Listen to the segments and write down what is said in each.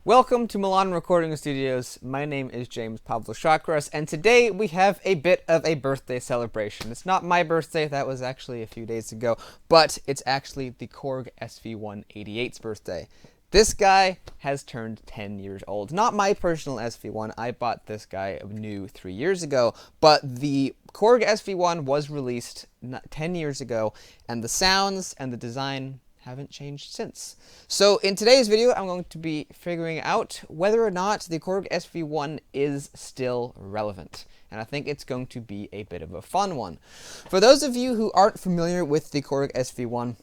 Welcome to Milan Recording Studios. My name is James Pavloshakras, and today we have a bit of a birthday celebration. It's not my birthday, that was actually a few days ago, but it's actually the Korg SV-1 88's birthday. This guy has turned 10 years old. Not my personal SV1, I bought this guy new 3 years ago, but the Korg SV1 was released 10 years ago, and the sounds and the design haven't changed since. So in today's video, I'm going to be figuring out whether or not the Korg SV1 is still relevant. And I think it's going to be a bit of a fun one. For those of you who aren't familiar with the Korg SV1,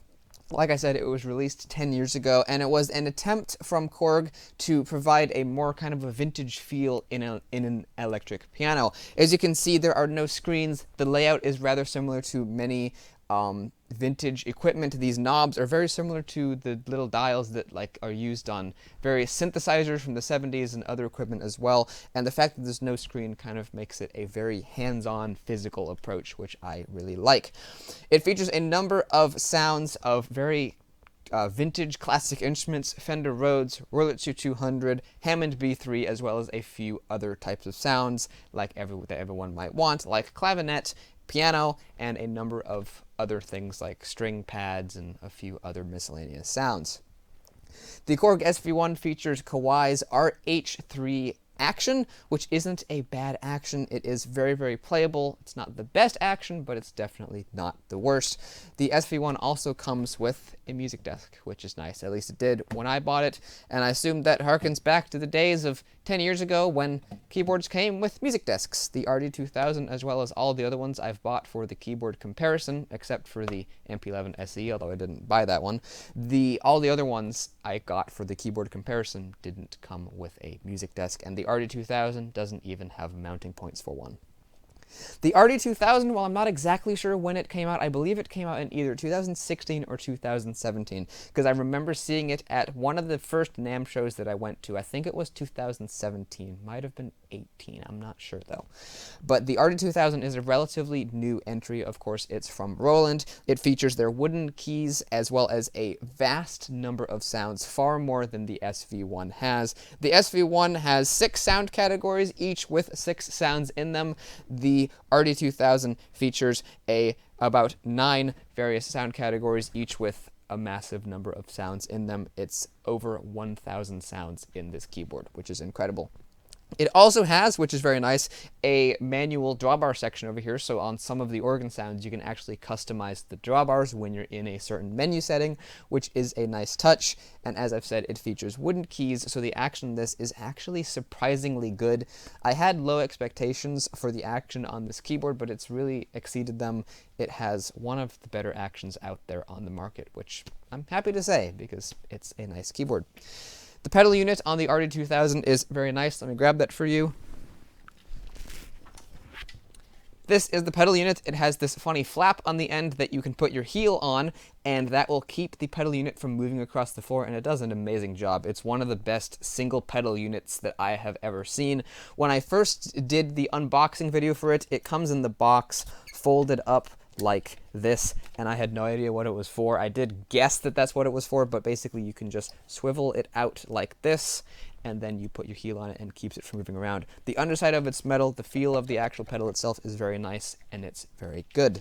like I said, it was released 10 years ago, and it was an attempt from Korg to provide a more kind of a vintage feel in an electric piano. As you can see, there are no screens. The layout is rather similar to many vintage equipment. These knobs are very similar to the little dials that are used on various synthesizers from the 70s and other equipment as well, and the fact that there's no screen kind of makes it a very hands-on physical approach, which I really like. It features a number of sounds of very vintage classic instruments: Fender Rhodes, Wurlitzer 200, Hammond B3, as well as a few other types of sounds that everyone might want, like clavinet, piano, and a number of other things like string pads and a few other miscellaneous sounds. The Korg SV1 features Kawai's RH3 action, which isn't a bad action. It is very, very playable. It's not the best action, but it's definitely not the worst. The SV1 also comes with a music desk, which is nice. At least it did when I bought it, and I assume that harkens back to the days of 10 years ago when keyboards came with music desks. The RD2000, as well as all the other ones I've bought for the keyboard comparison, except for the MP11 SE, although I didn't buy that one. All the other ones I got for the keyboard comparison didn't come with a music desk, and the RD2000 doesn't even have mounting points for one. The RD2000, while I'm not exactly sure when it came out, I believe it came out in either 2016 or 2017, because I remember seeing it at one of the first NAMM shows that I went to. I think it was 2017, might have been 18, I'm not sure though. But the RD2000 is a relatively new entry. Of course, it's from Roland. It features their wooden keys as well as a vast number of sounds, far more than the SV1 has. The SV1 has 6 sound categories, each with 6 sounds in them. The RD2000 features about 9 various sound categories, each with a massive number of sounds in them. It's over 1,000 sounds in this keyboard, which is incredible. It also has, which is very nice, a manual drawbar section over here, so on some of the organ sounds you can actually customize the drawbars when you're in a certain menu setting, which is a nice touch. And as I've said, it features wooden keys, so the action in this is actually surprisingly good. I had low expectations for the action on this keyboard, but it's really exceeded them. It has one of the better actions out there on the market, which I'm happy to say because it's a nice keyboard. The pedal unit on the RD2000 is very nice. Let me grab that for you. This is the pedal unit. It has this funny flap on the end that you can put your heel on, and that will keep the pedal unit from moving across the floor, and it does an amazing job. It's one of the best single pedal units that I have ever seen. When I first did the unboxing video for it, it comes in the box folded up like this, and I had no idea what it was for. I did guess that that's what it was for, but basically you can just swivel it out like this, and then you put your heel on it and keeps it from moving around. The underside of it's metal. The feel of the actual pedal itself is very nice, and it's very good.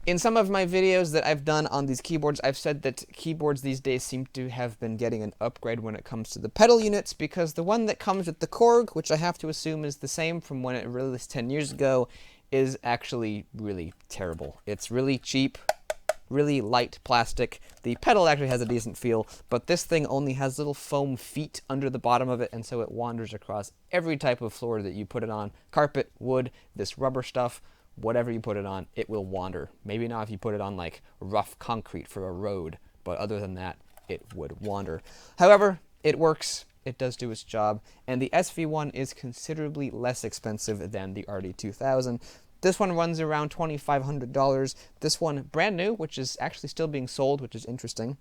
In some of my videos that I've done on these keyboards, I've said that keyboards these days seem to have been getting an upgrade when it comes to the pedal units, because the one that comes with the Korg, which I have to assume is the same from when it released 10 years ago, is actually really terrible. It's really cheap, really light plastic. The pedal actually has a decent feel, but this thing only has little foam feet under the bottom of it, and so it wanders across every type of floor that you put it on. Carpet, wood, this rubber stuff. Whatever you put it on, it will wander. Maybe not if you put it on like rough concrete for a road, but other than that, it would wander. However, it works, it does do its job, and the SV1 is considerably less expensive than the RD2000. This one runs around $2,500. This one, brand new, which is actually still being sold, which is interesting.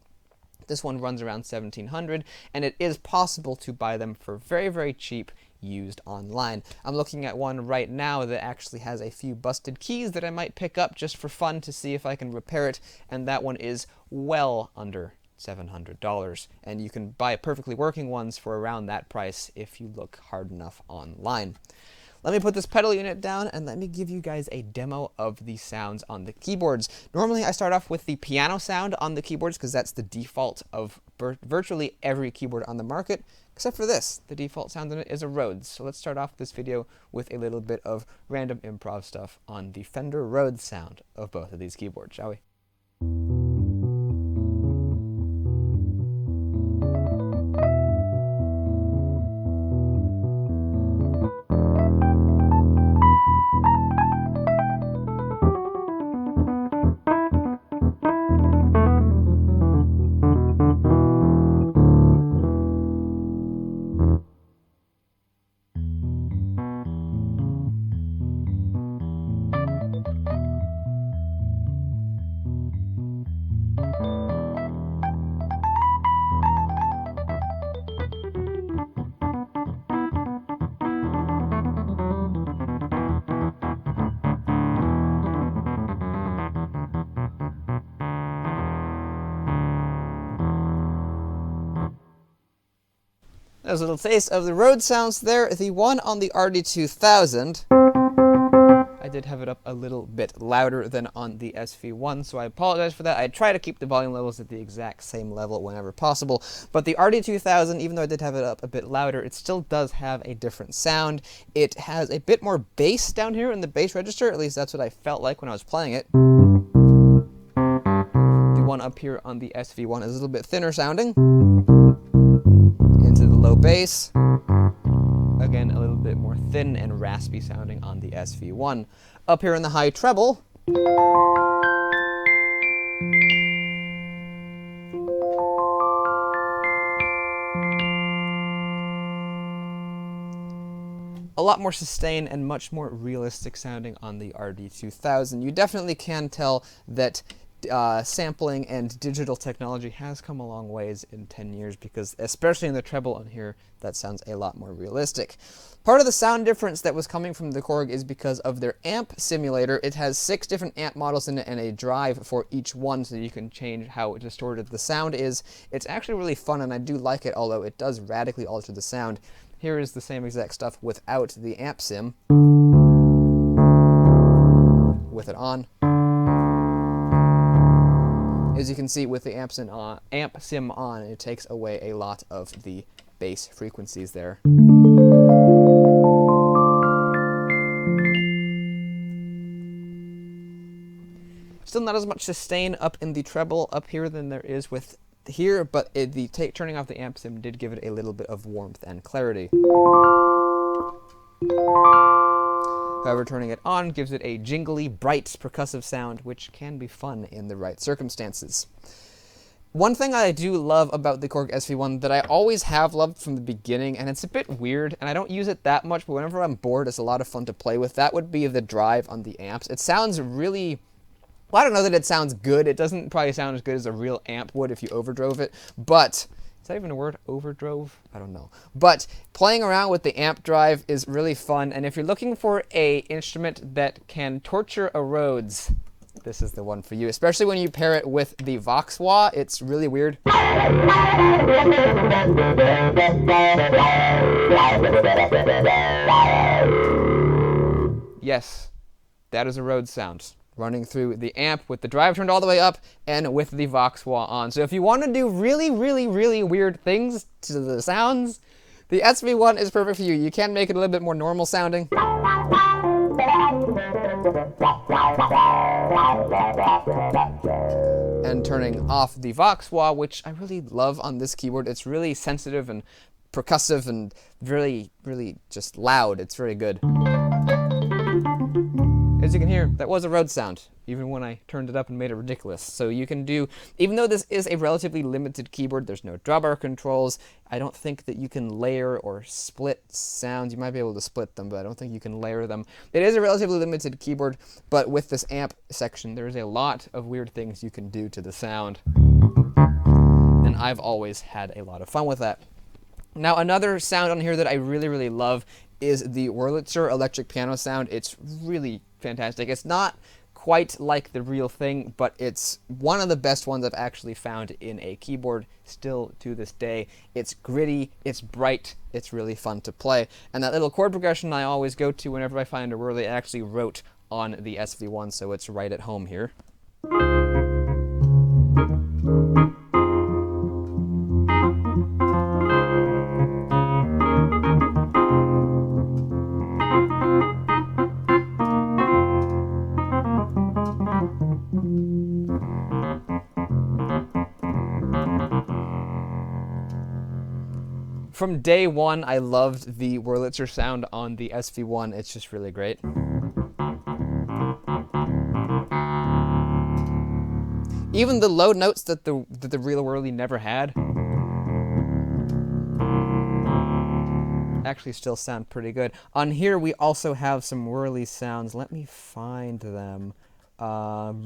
This one runs around $1,700, and it is possible to buy them for very, very cheap used online. I'm looking at one right now that actually has a few busted keys that I might pick up just for fun to see if I can repair it, and that one is well under $700, and you can buy perfectly working ones for around that price if you look hard enough online. Let me put this pedal unit down and let me give you guys a demo of the sounds on the keyboards. Normally I start off with the piano sound on the keyboards because that's the default of virtually every keyboard on the market, except for this. The default sound on it is a Rhodes. So let's start off this video with a little bit of random improv stuff on the Fender Rhodes sound of both of these keyboards, shall we? There's a little taste of the Rhodes sounds there. The one on the RD2000, I did have it up a little bit louder than on the SV1, so I apologize for that. I try to keep the volume levels at the exact same level whenever possible, but the RD2000, even though I did have it up a bit louder, it still does have a different sound. It has a bit more bass down here in the bass register, at least that's what I felt like when I was playing it. The one up here on the SV1 is a little bit thinner sounding. Into the low bass. Again, a little bit more thin and raspy sounding on the SV1. Up here in the high treble, a lot more sustained and much more realistic sounding on the RD2000. You definitely can tell that sampling and digital technology has come a long ways in 10 years because, especially in the treble on here, that sounds a lot more realistic. Part of the sound difference that was coming from the Korg is because of their amp simulator. It has 6 different amp models in it and a drive for each one, so you can change how distorted the sound is. It's actually really fun and I do like it, although it does radically alter the sound. Here is the same exact stuff without the amp sim. With it on. As you can see, with the amp sim on, it takes away a lot of the bass frequencies there. Still not as much sustain up in the treble up here than there is with here, but turning off the amp sim did give it a little bit of warmth and clarity. However, turning it on gives it a jingly, bright, percussive sound, which can be fun in the right circumstances. One thing I do love about the Korg SV1 that I always have loved from the beginning, and it's a bit weird, and I don't use it that much, but whenever I'm bored, it's a lot of fun to play with, that would be the drive on the amps. It sounds really... well, I don't know that it sounds good. It doesn't probably sound as good as a real amp would if you overdrove it, but... is that even a word? Overdrove? I don't know. But playing around with the amp drive is really fun, and if you're looking for an instrument that can torture a Rhodes, this is the one for you, especially when you pair it with the Vox wah. It's really weird. Yes, that is a Rhodes sound. Running through the amp with the drive turned all the way up and with the Vox wah on. So if you want to do really, really, really weird things to the sounds, the SV1 is perfect for you. You can make it a little bit more normal sounding. And turning off the Vox wah, which I really love on this keyboard. It's really sensitive and percussive and really, really just loud. It's very good. As you can hear, that was a Rhodes sound, even when I turned it up and made it ridiculous. So you can do, even though this is a relatively limited keyboard, there's no drawbar controls, I don't think that you can layer or split sounds. You might be able to split them, but I don't think you can layer them. It is a relatively limited keyboard, but with this amp section, there's a lot of weird things you can do to the sound. And I've always had a lot of fun with that. Now, another sound on here that I really, really love is the Wurlitzer electric piano sound. It's really fantastic. It's not quite like the real thing, but it's one of the best ones I've actually found in a keyboard still to this day. It's gritty, it's bright, it's really fun to play. And that little chord progression I always go to whenever I find a Wurley, I actually wrote on the SV1, so it's right at home here. From day one, I loved the Wurlitzer sound on the SV1. It's just really great. Even the low notes that the real Wurley never had actually still sound pretty good. On here, we also have some Wurley sounds. Let me find them.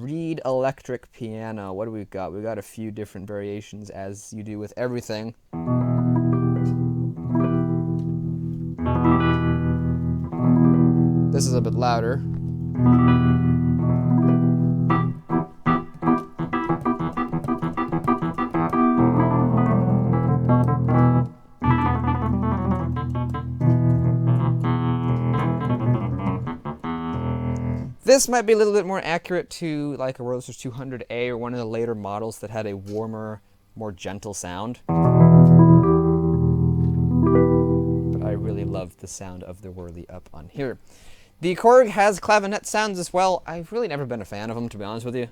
Reed electric piano. What do we got? We got a few different variations, as you do with everything. This is a bit louder. This might be a little bit more accurate to like a Rhodes 200A or one of the later models that had a warmer, more gentle sound. But I really love the sound of the Wurley up on here. The Korg has clavinet sounds as well. I've really never been a fan of them, to be honest with you.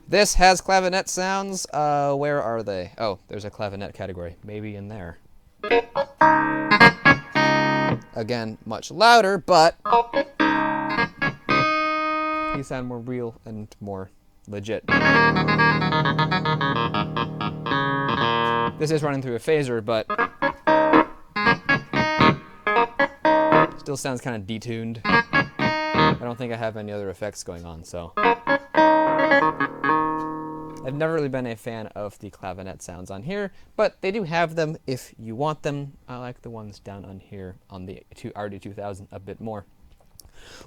This has clavinet sounds. Where are they? Oh, there's a clavinet category. Maybe in there. Again, much louder, but these sound more real and more legit. This is running through a phaser, but still sounds kind of detuned. I don't think I have any other effects going on, so. I've never really been a fan of the clavinet sounds on here, but they do have them if you want them. I like the ones down on here on the RD2000 a bit more.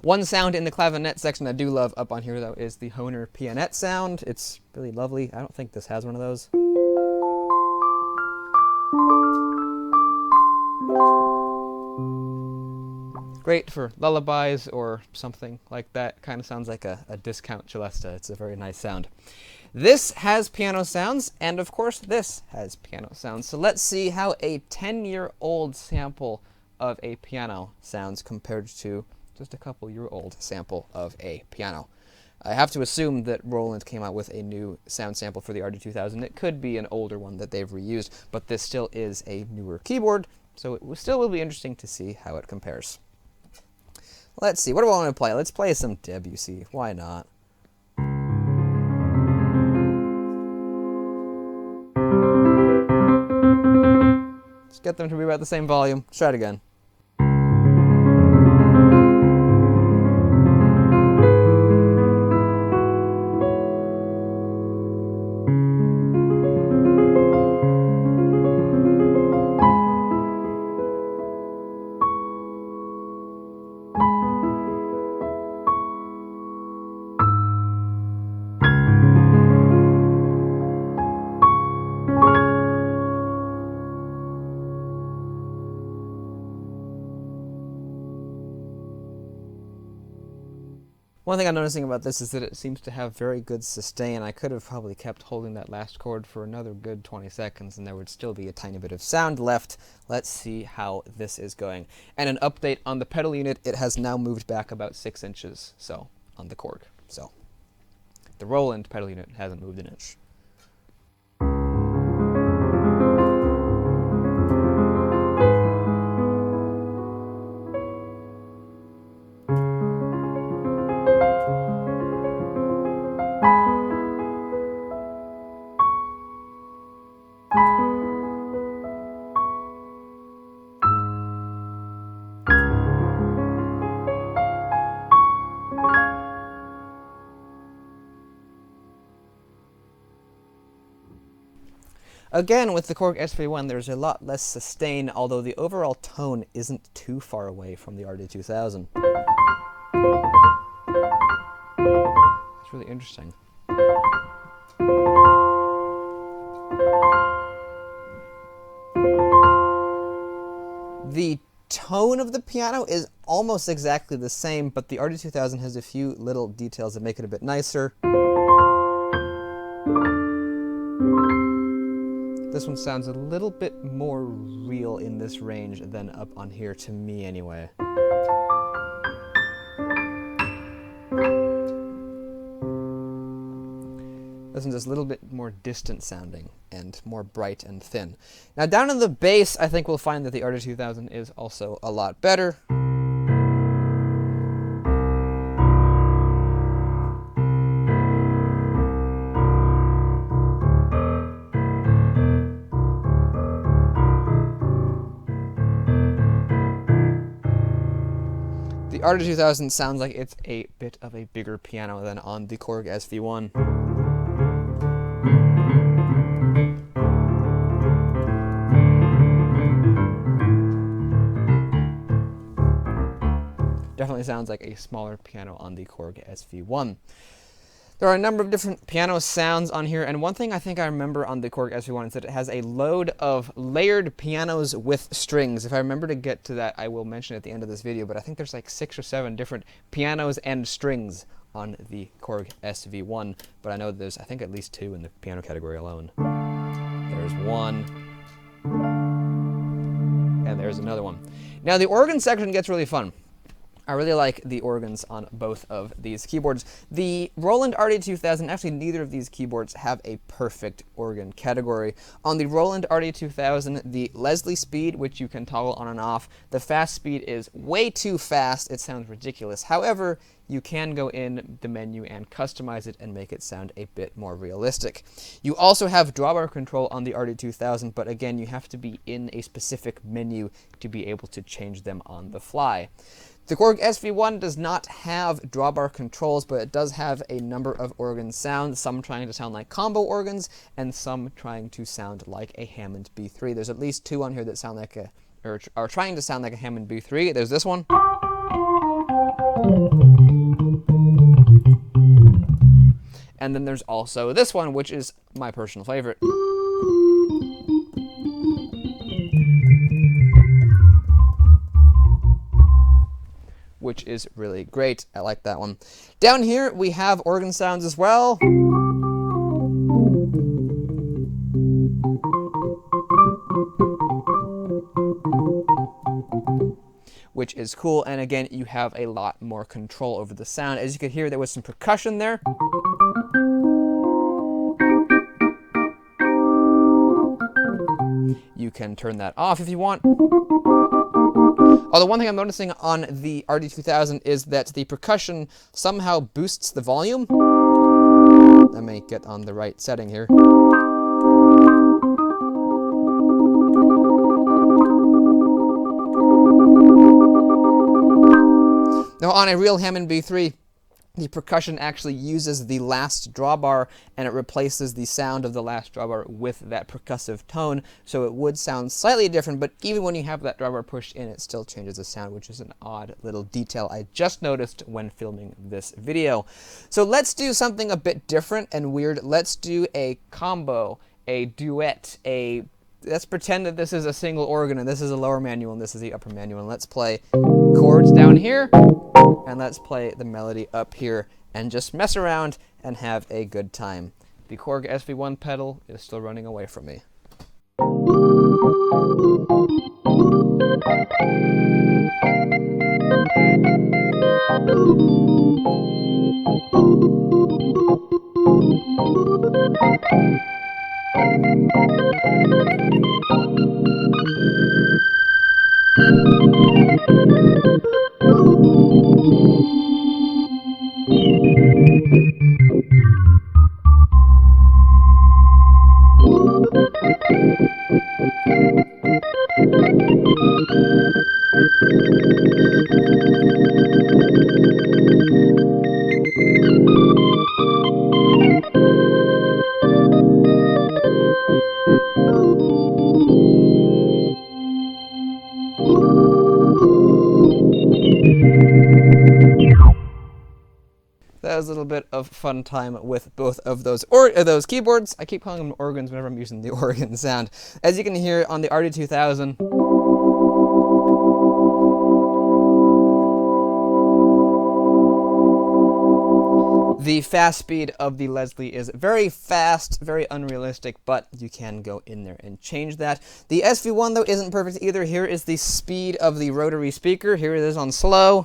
One sound in the clavinet section I do love up on here, though, is the Hohner pianette sound. It's really lovely. I don't think this has one of those. Great for lullabies or something like that. Kind of sounds like a discount celesta. It's a very nice sound. This has piano sounds, and of course this has piano sounds. So let's see how a 10-year-old sample of a piano sounds compared to just a couple-year-old sample of a piano. I have to assume that Roland came out with a new sound sample for the RD2000. It could be an older one that they've reused, but this still is a newer keyboard, so it still will be interesting to see how it compares. Let's see, what do I want to play? Let's play some Debussy. Why not? Let's get them to be about the same volume. Let's try it again. One thing I'm noticing about this is that it seems to have very good sustain. I could have probably kept holding that last chord for another good 20 seconds and there would still be a tiny bit of sound left. Let's see how this is going. And an update on the pedal unit, it has now moved back about 6 inches, so, on the Korg. So, the Roland pedal unit hasn't moved an inch. Again, with the Korg SV-1, there's a lot less sustain, although the overall tone isn't too far away from the RD2000. It's really interesting. The tone of the piano is almost exactly the same, but the RD2000 has a few little details that make it a bit nicer. This one sounds a little bit more real in this range than up on here, to me anyway. This one's just a little bit more distant sounding and more bright and thin. Now down in the bass, I think we'll find that the RD2000 is also a lot better. The RD2000 sounds like it's a bit of a bigger piano than on the Korg SV-1. Definitely sounds like a smaller piano on the Korg SV-1. There are a number of different piano sounds on here, and one thing I think I remember on the Korg SV-1 is that it has a load of layered pianos with strings. If I remember to get to that, I will mention it at the end of this video, but I think there's like 6 or 7 different pianos and strings on the Korg SV-1, but I know there's, I think, at least 2 in the piano category alone. There's 1, and there's another one. Now the organ section gets really fun. I really like the organs on both of these keyboards. The Roland RD-2000, actually neither of these keyboards have a perfect organ category. On the Roland RD-2000, the Leslie speed, which you can toggle on and off, the fast speed is way too fast. It sounds ridiculous. However, you can go in the menu and customize it and make it sound a bit more realistic. You also have drawbar control on the RD-2000, but again, you have to be in a specific menu to be able to change them on the fly. The Korg SV-1 does not have drawbar controls, but it does have a number of organ sounds, some trying to sound like combo organs, and some trying to sound like a Hammond B3. There's at least 2 on here that sound like a, or are trying to sound like a Hammond B3. There's this one. And then there's also this one, which is my personal favorite. Which is really great. I like that one. Down here we have organ sounds as well. Which is cool, and again, you have a lot more control over the sound. As you can hear, there was some percussion there. You can turn that off if you want. Although one thing I'm noticing on the RD2000 is that the percussion somehow boosts the volume. Let me get on the right setting here. Now on a real Hammond B3, the percussion actually uses the last drawbar and it replaces the sound of the last drawbar with that percussive tone, so it would sound slightly different, but even when you have that drawbar pushed in, it still changes the sound, which is an odd little detail I just noticed when filming this video. So let's do something a bit different and weird. Let's do a combo, a duet, let's pretend that this is a single organ and this is a lower manual and this is the upper manual, and let's play chords down here and let's play the melody up here and just mess around and have a good time. The Korg SV-1 pedal is still running away from me. a little bit of fun time with both of those keyboards. I keep calling them organs whenever I'm using the organ sound. As you can hear on the RD2000, the fast speed of the Leslie is very fast, very unrealistic, but you can go in there and change that. The SV1, though, isn't perfect either. Here is the speed of the rotary speaker. Here it is on slow.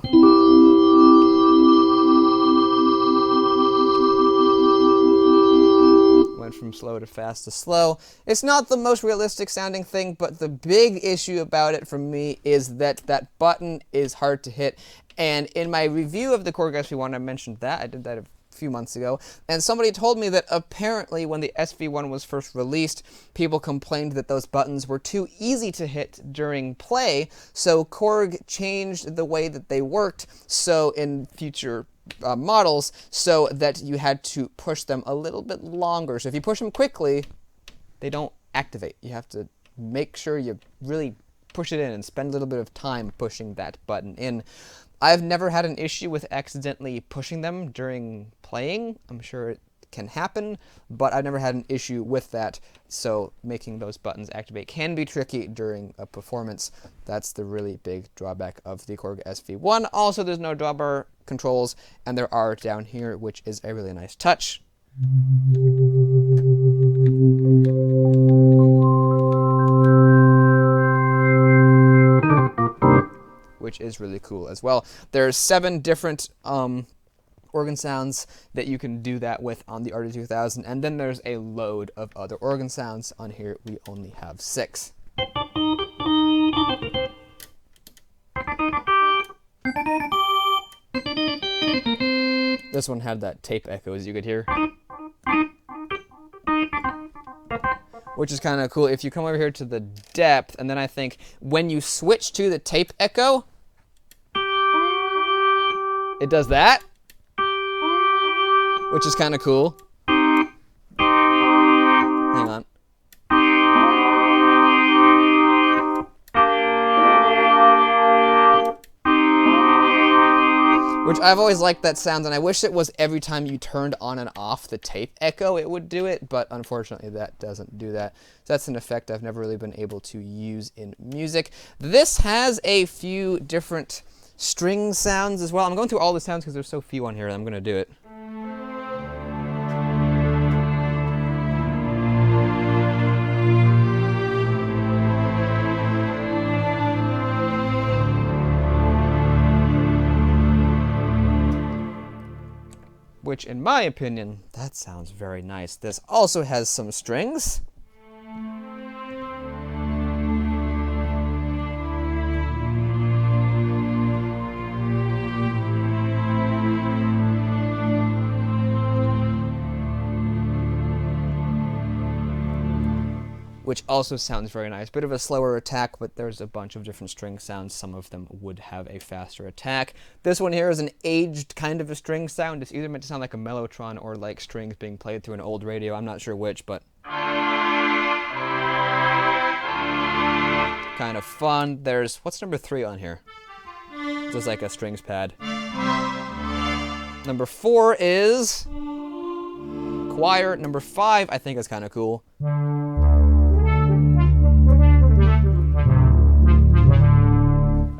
Went from slow to fast to slow. It's not the most realistic sounding thing, but the big issue about it for me is that that button is hard to hit. And in my review of the Korg SV-1, I mentioned that. I did that a few months ago, and somebody told me that apparently when the SV1 was first released, people complained that those buttons were too easy to hit during play, so Korg changed the way that they worked so in future models so that you had to push them a little bit longer. So if you push them quickly, they don't activate. You have to make sure you really push it in and spend a little bit of time pushing that button in. I've never had an issue with accidentally pushing them during playing. I'm sure it can happen, but I've never had an issue with that. So making those buttons activate can be tricky during a performance. That's the really big drawback of the Korg SV-1. Also, there's no drawbar controls, and there are down here, which is a really nice touch. Which is really cool as well. There's 7 different organ sounds that you can do that with on the RD2000, and then there's a load of other organ sounds. On here, we only have 6. This one had that tape echo, as you could hear, which is kind of cool. If you come over here to the depth, and then I think when you switch to the tape echo, it does that, which is kind of cool. Hang on. Which I've always liked that sound, and I wish it was every time you turned on and off the tape echo it would do it, but unfortunately that doesn't do that. So that's an effect I've never really been able to use in music. This has a few different string sounds as well. I'm going through all the sounds because there's so few on here, and I'm going to do it. Which, in my opinion, that sounds very nice. This also has some strings. Which also sounds very nice. Bit of a slower attack, but there's a bunch of different string sounds. Some of them would have a faster attack. This one here is an aged kind of a string sound. It's either meant to sound like a mellotron or like strings being played through an old radio. I'm not sure which, but kind of fun. There's, what's number 3 on here? Just like a strings pad. Number 4 is choir. Number 5 I think is kind of cool.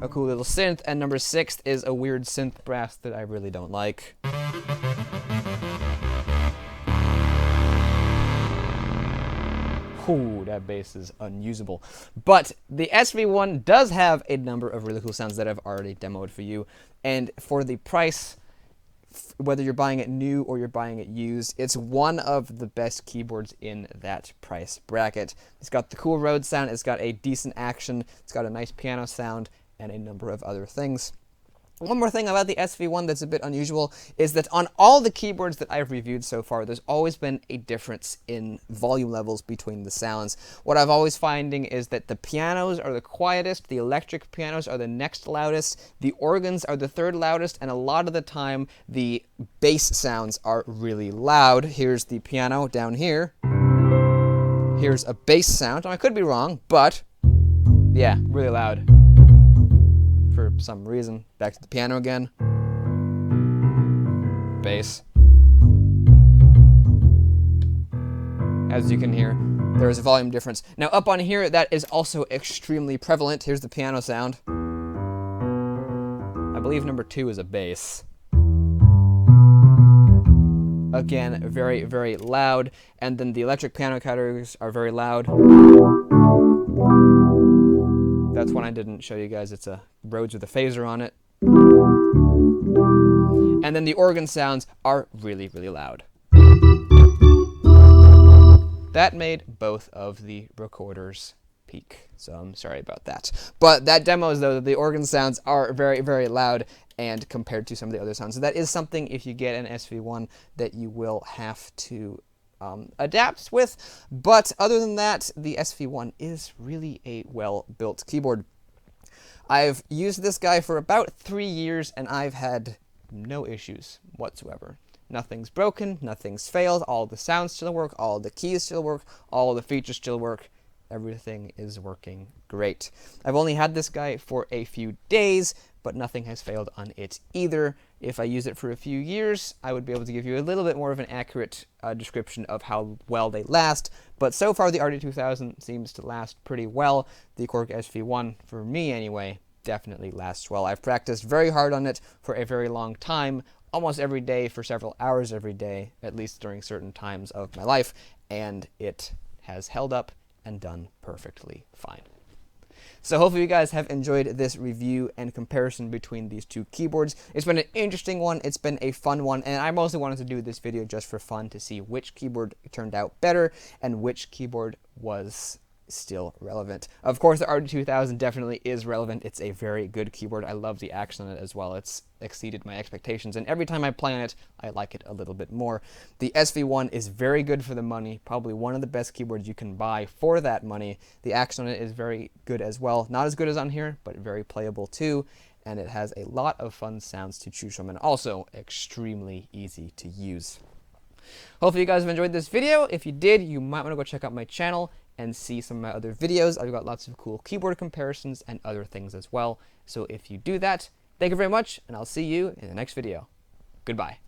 A cool little synth, and number 6 is a weird synth brass that I really don't like. Ooh, that bass is unusable. But the SV1 does have a number of really cool sounds that I've already demoed for you, and for the price, whether you're buying it new or you're buying it used, it's one of the best keyboards in that price bracket. It's got the cool Rhodes sound, it's got a decent action, it's got a nice piano sound, and a number of other things. One more thing about the SV1 that's a bit unusual is that on all the keyboards that I've reviewed so far, there's always been a difference in volume levels between the sounds. What I've always finding is that the pianos are the quietest, the electric pianos are the next loudest, the organs are the 3rd loudest, and a lot of the time the bass sounds are really loud. Here's the piano down here. Here's a bass sound, and I could be wrong, but yeah, really loud. For some reason. Back to the piano again. Bass. As you can hear, there is a volume difference. Now up on here, that is also extremely prevalent. Here's the piano sound. I believe number 2 is a bass. Again, very, very loud. And then the electric piano categories are very loud. That's one I didn't show you guys. It's a Rhodes with a phaser on it. And then the organ sounds are really, really loud. That made both of the recorders peak, so I'm sorry about that. But that demos, though, the organ sounds are very, very loud and compared to some of the other sounds. So that is something, if you get an SV1, that you will have to adapt with. But other than that, the SV1 is really a well-built keyboard. I've used this guy for about 3 years, and I've had no issues whatsoever. Nothing's broken, nothing's failed, all the sounds still work, all the keys still work, all the features still work. Everything is working great. I've only had this guy for a few days, but nothing has failed on it either. If I use it for a few years, I would be able to give you a little bit more of an accurate description of how well they last. But so far, the RD2000 seems to last pretty well. The Korg SV-1, for me anyway, definitely lasts well. I've practiced very hard on it for a very long time, almost every day for several hours every day, at least during certain times of my life, and it has held up and done perfectly fine. So hopefully you guys have enjoyed this review and comparison between these two keyboards. It's been an interesting one, it's been a fun one, and I mostly wanted to do this video just for fun to see which keyboard turned out better and which keyboard was still relevant. Of course, the RD2000 definitely is relevant. It's a very good keyboard. I love the action on it as well. It's exceeded my expectations, and every time I play on it, I like it a little bit more. The SV1 is very good for the money, probably one of the best keyboards you can buy for that money. The action on it is very good as well. Not as good as on here, but very playable too, and it has a lot of fun sounds to choose from, and also extremely easy to use. Hopefully you guys have enjoyed this video. If you did, you might want to go check out my channel and see some of my other videos. I've got lots of cool keyboard comparisons and other things as well. So if you do that, thank you very much, and I'll see you in the next video. Goodbye.